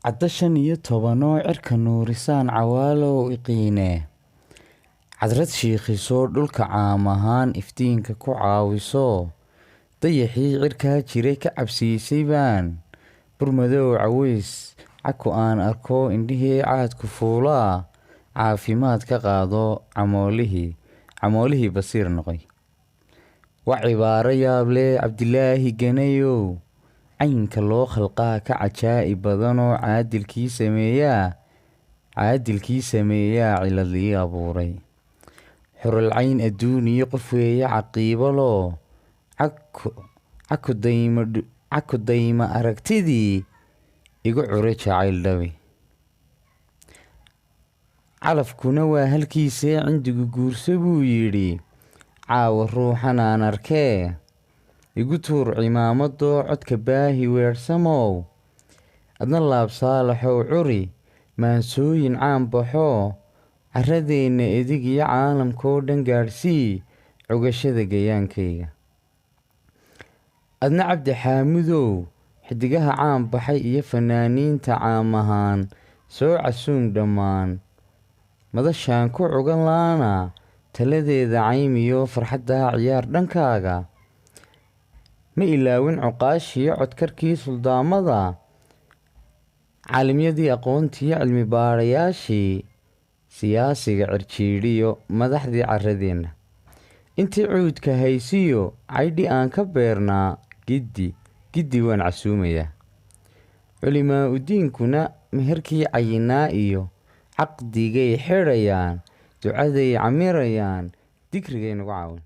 Caddashan iyo tobanoo cirka nuurisaan cawaalow iqiine. Cadrad shiikhisoo dhulka caam ahaan iftiinka ku caawiso. Dayaxii cirkaa jiray ka cabsiisay baan. Burmadow caways caku aan arko indhihii caadku fuulaa. Caafimaad ka qaado camoolihii basiir noqoy. Waa cibaaro yaable Cabdilaahi Ganayow. Caynka loo khalqaa ka cajaa'ib badanoo caadilkii sameeyaa ciladii abuuray. Xurul cayn adduuniyo qof weeye caqiibo loo. Caku dayma aragtidii igu cure jacayl dhawi. Calafkuna waa halkiisee cindigu guurso buu yidhi. Caawa ruuxan aan arkee. Igu tuur cimaamadoo codka baahi weersamow. Adna laabsaalaxow curi maansooyin caan baxoo. Caradeenna edig iyo caalamkoo dhan gaadhsii cogashada gayaankayga. Adna cabdi xaamudow xidigaha caan baxay iyo fanaaniinta caam ahaan soo casuum dhammaan. Madashaan ku cugan laana taladeeda caymiyo farxaddaa ciyaar dhankaaga. Ma ilaawin cuqaashiyo codkarkii suldaamada. Caalimyadii aqoontiyo cilmi baarayaashii. Siyaasiga cirjiidhiyo madaxdii caradeenna. Intii cuudka haysiyo caydhi aan ka beernaa giddi waan casuumayaa. Culimaa udiinkuna meherkii cayinaa iyo caqdigay xidhayaan. Ducaday camirayaan dikrigay nagu caawin.